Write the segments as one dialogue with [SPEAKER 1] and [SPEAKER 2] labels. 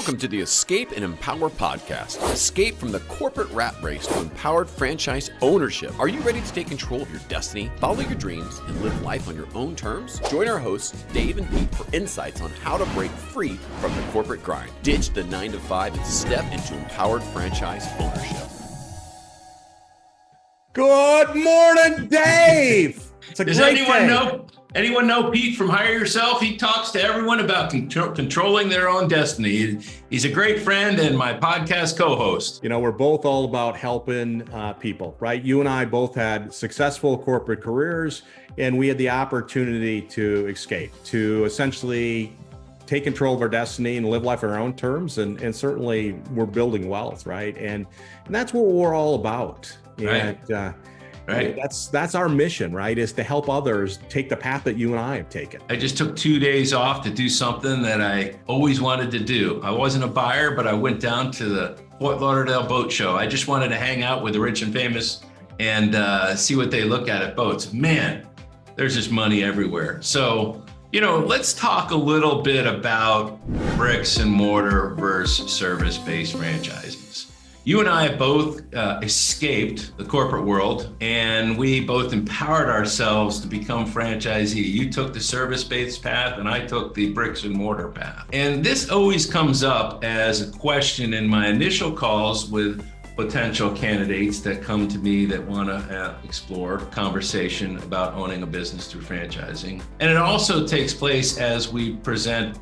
[SPEAKER 1] Welcome to the Escape and Empower podcast. Escape from the corporate rat race to empowered franchise ownership. Are you ready to take control of your destiny, follow your dreams, and live life on your own terms? Join our hosts, Dave and Pete, for insights on how to break free from the corporate grind, ditch the 9-to-5, and step into empowered franchise ownership.
[SPEAKER 2] Good morning, Dave. It's a
[SPEAKER 3] Does
[SPEAKER 2] great
[SPEAKER 3] anyone know Pete from Hire Yourself? He talks to everyone about controlling their own destiny. He's a great friend and my podcast co-host.
[SPEAKER 2] You know, we're both all about helping people, right? You and I both had successful corporate careers, and we had the opportunity to escape, to essentially take control of our destiny and live life on our own terms. And certainly we're building wealth, right? And that's what we're all about.
[SPEAKER 3] Right.
[SPEAKER 2] And,
[SPEAKER 3] Right.
[SPEAKER 2] That's our mission, right? Is to help others take the path that you and I have taken.
[SPEAKER 3] I just took 2 days off to do something that I always wanted to do. I wasn't a buyer, but I went down to the Fort Lauderdale boat show. I just wanted to hang out with the rich and famous and see what they look at boats. Man, there's just money everywhere. So, let's talk a little bit about bricks and mortar versus service-based franchises. You and I both escaped the corporate world, and we both empowered ourselves to become franchisee. You took the service-based path, and I took the bricks and mortar path. And this always comes up as a question in my initial calls with potential candidates that come to me that want to explore conversation about owning a business through franchising. And it also takes place as we present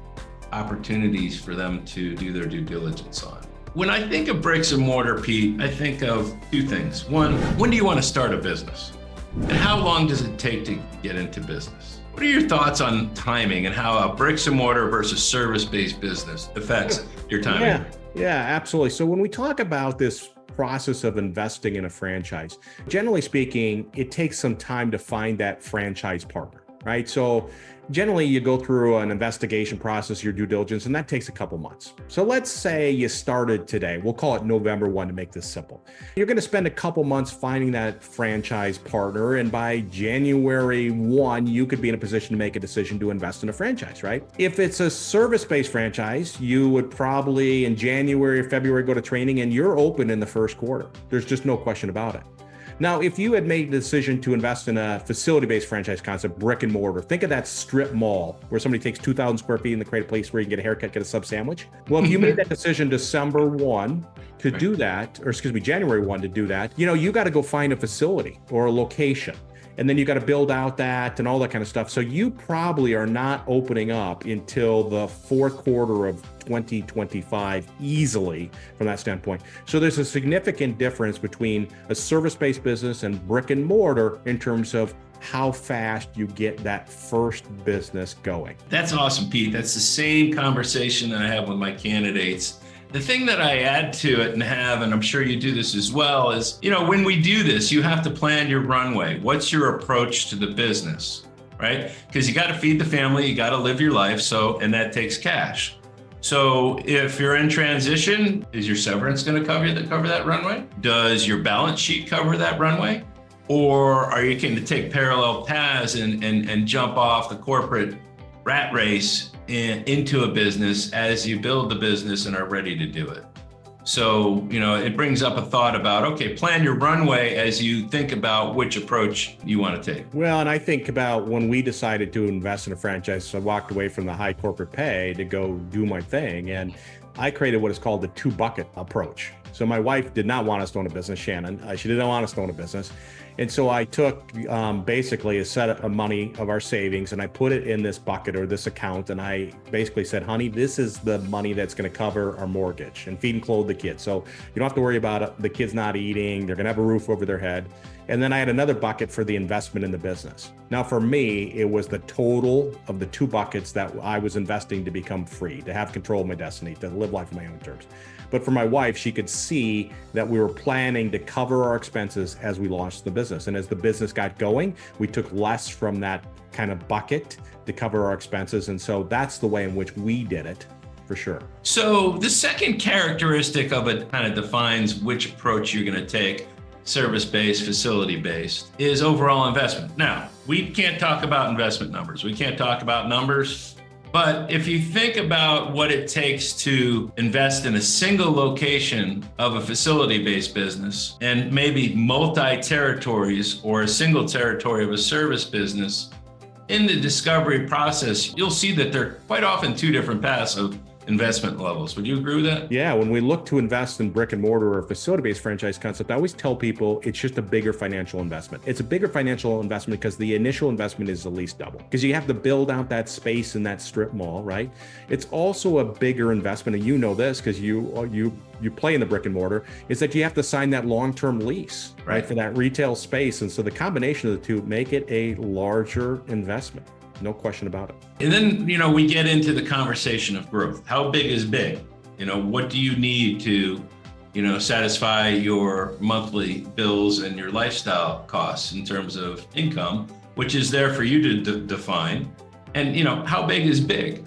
[SPEAKER 3] opportunities for them to do their due diligence on. When I think of bricks and mortar, Pete, I think of two things. One, when do you want to start a business? And how long does it take to get into business? What are your thoughts on timing and how a bricks and mortar versus service-based business affects your timing?
[SPEAKER 2] Yeah, absolutely. So when we talk about this process of investing in a franchise, generally speaking, it takes some time to find that franchise partner, right? So generally, you go through an investigation process, your due diligence, and that takes a couple months. So let's say you started today. We'll call it November 1 to make this simple. You're going to spend a couple months finding that franchise partner, and by January 1, you could be in a position to make a decision to invest in a franchise, right? If it's a service-based franchise, you would probably in January or February go to training, and you're open in the first quarter. There's just no question about it. Now, if you had made the decision to invest in a facility-based franchise concept, brick and mortar, think of that strip mall where somebody takes 2,000 square feet and they create a place where you can get a haircut, get a sub sandwich. Well, if you made that decision December 1 to do that, or January 1 to do that, you got to go find a facility or a location. And then you got to build out that and all that kind of stuff. So you probably are not opening up until the fourth quarter of 2025 easily from that standpoint. So there's a significant difference between a service-based business and brick and mortar in terms of how fast you get that first business going.
[SPEAKER 3] That's awesome, Pete. That's the same conversation that I have with my candidates. The thing that I add to it and I'm sure you do this as well, is, when we do this, you have to plan your runway. What's your approach to the business, right? Because you got to feed the family, you got to live your life. And that takes cash. So if you're in transition, is your severance going to cover that runway? Does your balance sheet cover that runway? Or are you going to take parallel paths and jump off the corporate rat race into a business as you build the business and are ready to do it? So, it brings up a thought about, okay, plan your runway as you think about which approach you want to take.
[SPEAKER 2] Well, and I think about when we decided to invest in a franchise, so I walked away from the high corporate pay to go do my thing. And I created what is called the 2-bucket approach. So my wife did not want us to own a business, Shannon. She didn't want us to own a business. And so I took basically a set of money of our savings and I put it in this bucket or this account. And I basically said, honey, this is the money that's going to cover our mortgage and feed and clothe the kids. So you don't have to worry about it. The kids not eating. They're going to have a roof over their head. And then I had another bucket for the investment in the business. Now, for me, it was the total of the 2 buckets that I was investing to become free, to have control of my destiny, to live life on my own terms. But for my wife, she could see that we were planning to cover our expenses as we launched the business. And as the business got going, we took less from that kind of bucket to cover our expenses. And so that's the way in which we did it, for sure.
[SPEAKER 3] So the second characteristic of it kind of defines which approach you're going to take, service-based, facility-based, is overall investment. Now, we can't talk about investment numbers. We can't talk about numbers But if you think about what it takes to invest in a single location of a facility-based business and maybe multi-territories or a single territory of a service business, in the discovery process, you'll see that they're quite often two different paths of investment levels. Would you agree with that?
[SPEAKER 2] Yeah, when we look to invest in brick and mortar or facility-based franchise concept, I always tell people it's just a bigger financial investment. It's a bigger financial investment because the initial investment is at least double, because you have to build out that space in that strip mall, right? It's also a bigger investment, and you know this because you play in the brick and mortar, is that you have to sign that long-term lease, right, for that retail space. And so the combination of the two make it a larger investment. No question about it.
[SPEAKER 3] And then, we get into the conversation of growth. How big is big? What do you need to, satisfy your monthly bills and your lifestyle costs in terms of income, which is there for you to define. And, how big is big?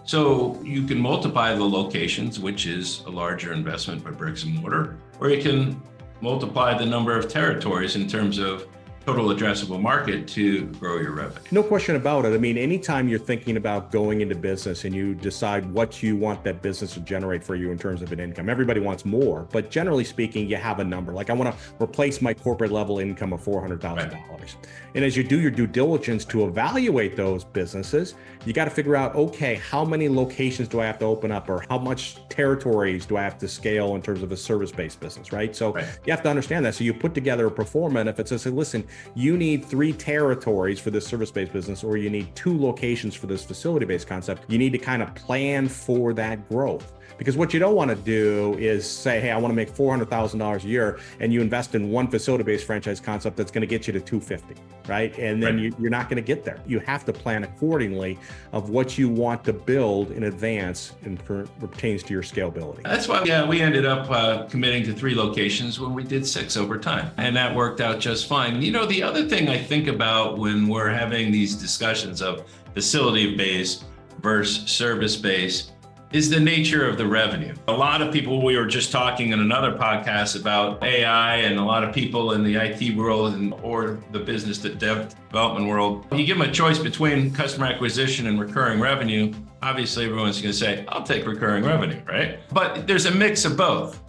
[SPEAKER 3] So you can multiply the locations, which is a larger investment by bricks and mortar, or you can multiply the number of territories in terms of total addressable market to grow your revenue.
[SPEAKER 2] No question about it. I mean, anytime you're thinking about going into business and you decide what you want that business to generate for you in terms of an income, everybody wants more, but generally speaking, you have a number. Like I want to replace my corporate level income of $400,000. Right. And as you do your due diligence to evaluate those businesses, you got to figure out, okay, how many locations do I have to open up, or how much territories do I have to scale in terms of a service-based business, right? So you have to understand that. So you put together a pro forma, and if it says, hey, listen, you need 3 territories for this service-based business, or you need 2 locations for this facility-based concept, you need to kind of plan for that growth. Because what you don't want to do is say, hey, I want to make $400,000 a year, and you invest in one facility-based franchise concept that's going to get you to $250,000, right? And then you're not going to get there. You have to plan accordingly of what you want to build in advance and pertains to your scalability.
[SPEAKER 3] That's why we ended up committing to 3 locations when we did 6 over time. And that worked out just fine. The other thing I think about when we're having these discussions of facility-based versus service-based is the nature of the revenue. A lot of people, we were just talking in another podcast about AI, and a lot of people in the IT world or the business development world, you give them a choice between customer acquisition and recurring revenue. Obviously, everyone's going to say, I'll take recurring revenue, right? But there's a mix of both.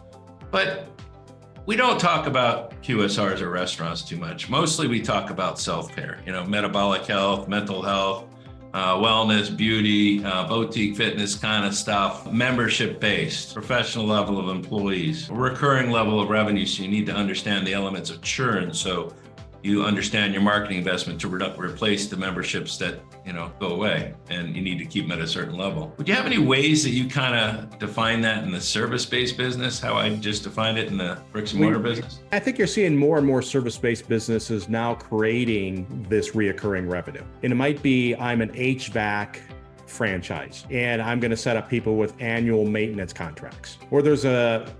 [SPEAKER 3] But we don't talk about QSRs or restaurants too much. Mostly we talk about self-care, metabolic health, mental health, wellness, beauty, boutique fitness kind of stuff, membership-based, professional level of employees, recurring level of revenue. So you need to understand the elements of churn. So you understand your marketing investment to replace the memberships that, go away, and you need to keep them at a certain level. Would you have any ways that you kind of define that in the service-based business, how I just defined it in the bricks and mortar business?
[SPEAKER 2] I think you're seeing more and more service-based businesses now creating this reoccurring revenue. And it might be, I'm an HVAC franchise, and I'm going to set up people with annual maintenance contracts. Or there's a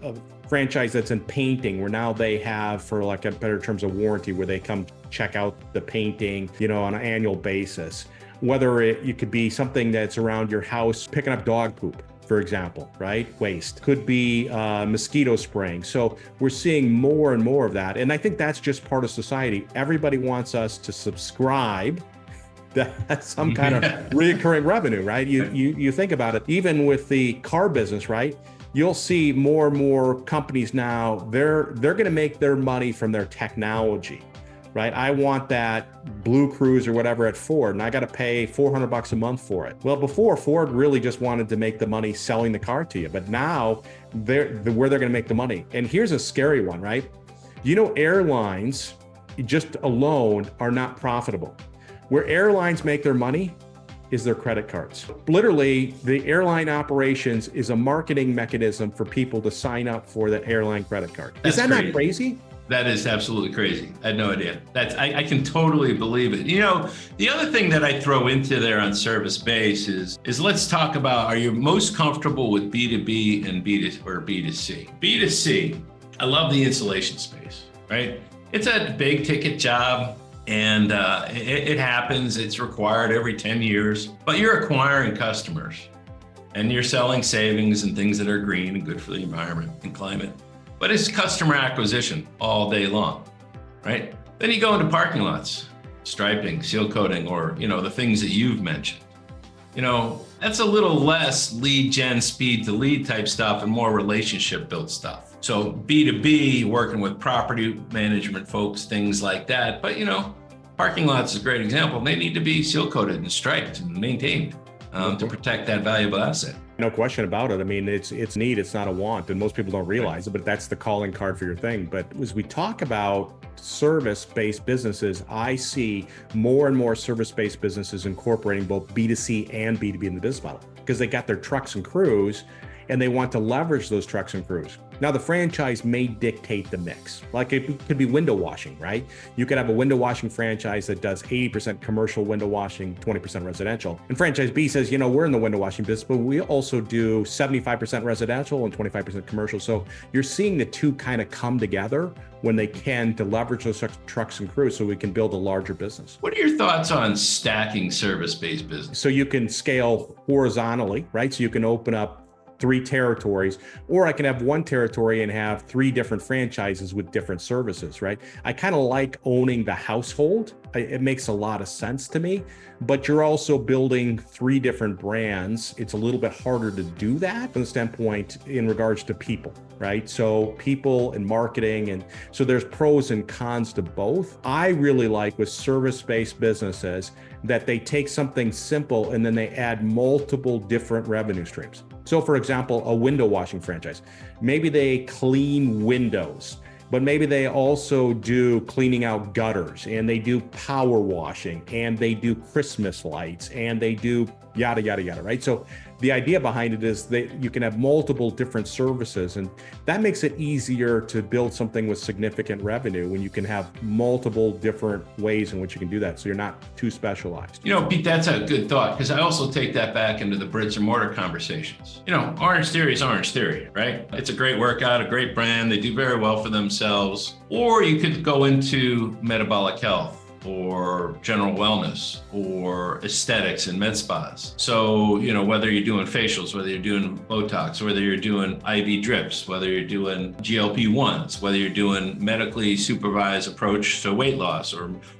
[SPEAKER 2] franchise that's in painting, where now they have, for like a better terms of warranty, where they come check out the painting, on an annual basis. Whether it could be something that's around your house, picking up dog poop, for example, right? Waste. Could be mosquito spraying. So we're seeing more and more of that. And I think that's just part of society. Everybody wants us to subscribe. That's some kind of recurring revenue, right? You think about it, even with the car business, right? You'll see more and more companies now, they're going to make their money from their technology, right? I want that Blue Cruise or whatever at Ford, and I got to pay $400 a month for it. Well, before, Ford really just wanted to make the money selling the car to you, but now where they're going to make the money. And here's a scary one, right? Airlines just alone are not profitable. Where airlines make their money is their credit cards. Literally, the airline operations is a marketing mechanism for people to sign up for the airline credit card. Is that not crazy?
[SPEAKER 3] That is absolutely crazy. I had no idea. I can totally believe it. The other thing that I throw into there on service base is let's talk about, are you most comfortable with B2B and B2C? B2C, I love the installation space, right? It's a big ticket job. And it happens, it's required every 10 years, but you're acquiring customers and you're selling savings and things that are green and good for the environment and climate. But it's customer acquisition all day long, right? Then you go into parking lots, striping, seal coating, or the things that you've mentioned. That's a little less lead gen, speed to lead type stuff and more relationship built stuff. So B2B, working with property management folks, things like that. But, parking lots is a great example. They need to be seal coated and striped and maintained to protect that valuable asset.
[SPEAKER 2] No question about it. I mean, it's need, it's not a want, and most people don't realize it, but that's the calling card for your thing. But as we talk about service-based businesses, I see more and more service-based businesses incorporating both B2C and B2B in the business model because they got their trucks and crews and they want to leverage those trucks and crews. Now, the franchise may dictate the mix. Like it could be window washing, right? You could have a window washing franchise that does 80% commercial window washing, 20% residential. And franchise B says, we're in the window washing business, but we also do 75% residential and 25% commercial. So you're seeing the two kind of come together when they can to leverage those trucks and crews so we can build a larger business.
[SPEAKER 3] What are your thoughts on stacking service-based business?
[SPEAKER 2] So you can scale horizontally, right? So you can open up 3 territories, or I can have 1 territory and have 3 different franchises with different services, right? I kind of like owning the household. It makes a lot of sense to me, but you're also building 3 different brands. It's a little bit harder to do that from the standpoint in regards to people, right? So people and marketing, and so there's pros and cons to both. I really like with service-based businesses that they take something simple and then they add multiple different revenue streams. So for example, a window washing franchise, maybe they clean windows, but maybe they also do cleaning out gutters, and they do power washing, and they do Christmas lights, and they do yada, yada, yada, right? So the idea behind it is that you can have multiple different services, and that makes it easier to build something with significant revenue when you can have multiple different ways in which you can do that. So you're not too specialized.
[SPEAKER 3] Pete, that's a good thought, because I also take that back into the Bricks-and-Mortar conversations. Orange Theory is Orange Theory, right? It's a great workout, a great brand. They do very well for themselves. Or you could go into metabolic health, or general wellness, or aesthetics and med spas. So, whether you're doing facials, whether you're doing Botox, whether you're doing IV drips, whether you're doing GLP-1s, whether you're doing medically supervised approach to weight loss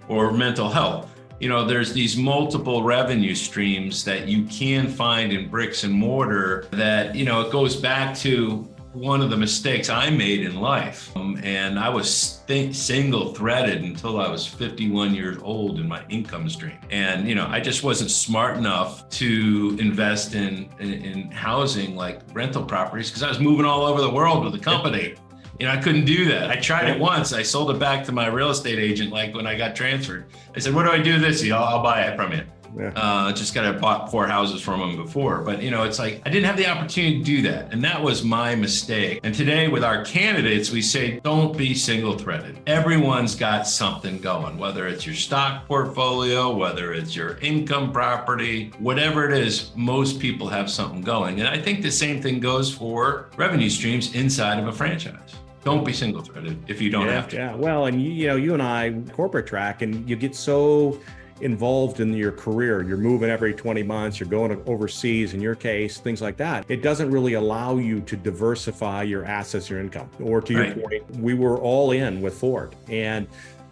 [SPEAKER 3] or mental health. There's these multiple revenue streams that you can find in bricks and mortar that, it goes back to one of the mistakes I made in life. And I was single threaded until I was 51 years old in my income stream. And, I just wasn't smart enough to invest in housing like rental properties because I was moving all over the world with the company. I couldn't do that. I tried it once. I sold it back to my real estate agent, like when I got transferred. I said, what do I do this? I'll buy it from you. Yeah. Just got to bought 4 houses from him before. But, it's like I didn't have the opportunity to do that. And that was my mistake. And today with our candidates, we say, don't be single threaded. Everyone's got something going, whether it's your stock portfolio, whether it's your income property, whatever it is, most people have something going. And I think the same thing goes for revenue streams inside of a franchise. Don't be single threaded if you don't have to.
[SPEAKER 2] Yeah. Well, and you and I corporate track, and you get so involved in your career. You're moving every 20 months, you're going overseas, in your case, things like that. It doesn't really allow you to diversify your assets, your income. Or to your point, we were all in with Ford. And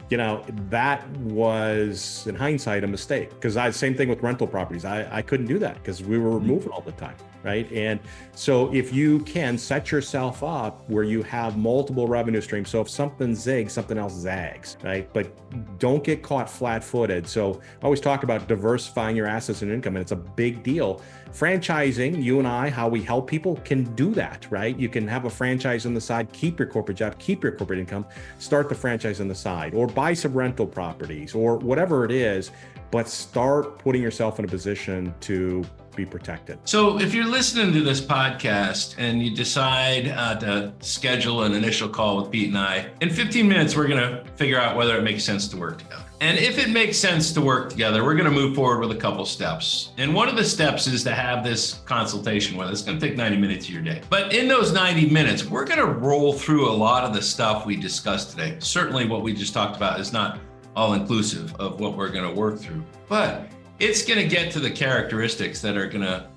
[SPEAKER 2] that was, in hindsight, a mistake, because same thing with rental properties. I couldn't do that because we were moving all the time, right? And so if you can set yourself up where you have multiple revenue streams, so if something zigs, something else zags, right? But don't get caught flat-footed. So I always talk about diversifying your assets and income, and it's a big deal. Franchising, you and I, how we help people, can do that, right? You can have a franchise on the side, keep your corporate job, keep your corporate income, start the franchise on the side, or buy some rental properties, or whatever it is, but start putting yourself in a position to be protected.
[SPEAKER 3] So if you're listening to this podcast and you decide to schedule an initial call with Pete and I, in 15 minutes, we're going to figure out whether it makes sense to work together. And if it makes sense to work together, we're going to move forward with a couple steps. And one of the steps is to have this consultation with us. It's going to take 90 minutes of your day. But in those 90 minutes, we're going to roll through a lot of the stuff we discussed today. Certainly what we just talked about is not all inclusive of what we're going to work through. But it's going to get to the characteristics that are going to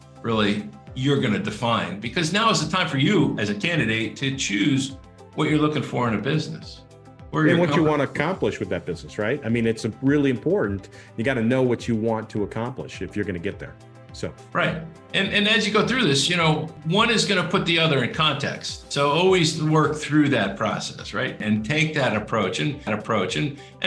[SPEAKER 3] you're going to define, because now is the time for you as a candidate to choose what you're looking for in a business.
[SPEAKER 2] And what you want to accomplish with that business, right? I mean, it's really important. You got to know what you want to accomplish if you're going to get there. So
[SPEAKER 3] right. And as you go through this, one is going to put the other in context. So always work through that process, right? And take that approach and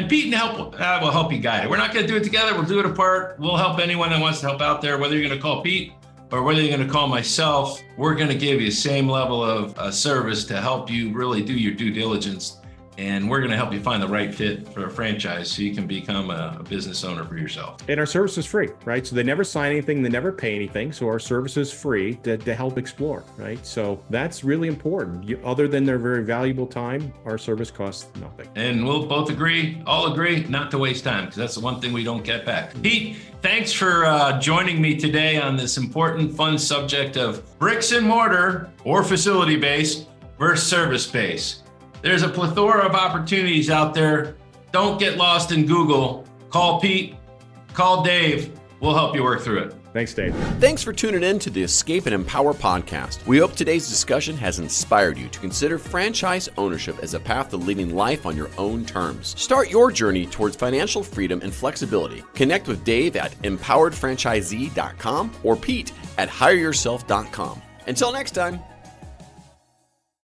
[SPEAKER 3] Pete will help you guide it. We're not going to do it together. We'll do it apart. We'll help anyone that wants to help out there, whether you're going to call Pete or whether you're going to call myself. We're going to give you the same level of service to help you really do your due diligence. And we're going to help you find the right fit for a franchise so you can become a business owner for yourself.
[SPEAKER 2] And our service is free, right? So they never sign anything, they never pay anything. So our service is free to help explore, right? So that's really important. Other than their very valuable time, our service costs nothing.
[SPEAKER 3] And we'll both all agree not to waste time, because that's the one thing we don't get back. Pete, thanks for joining me today on this important, fun subject of bricks and mortar or facility-based versus service-based. There's a plethora of opportunities out there. Don't get lost in Google. Call Pete, call Dave. We'll help you work through it.
[SPEAKER 2] Thanks, Dave.
[SPEAKER 1] Thanks for tuning in to the Escape and Empower podcast. We hope today's discussion has inspired you to consider franchise ownership as a path to leading life on your own terms. Start your journey towards financial freedom and flexibility. Connect with Dave at empoweredfranchisee.com or Pete at hireyourself.com. Until next time.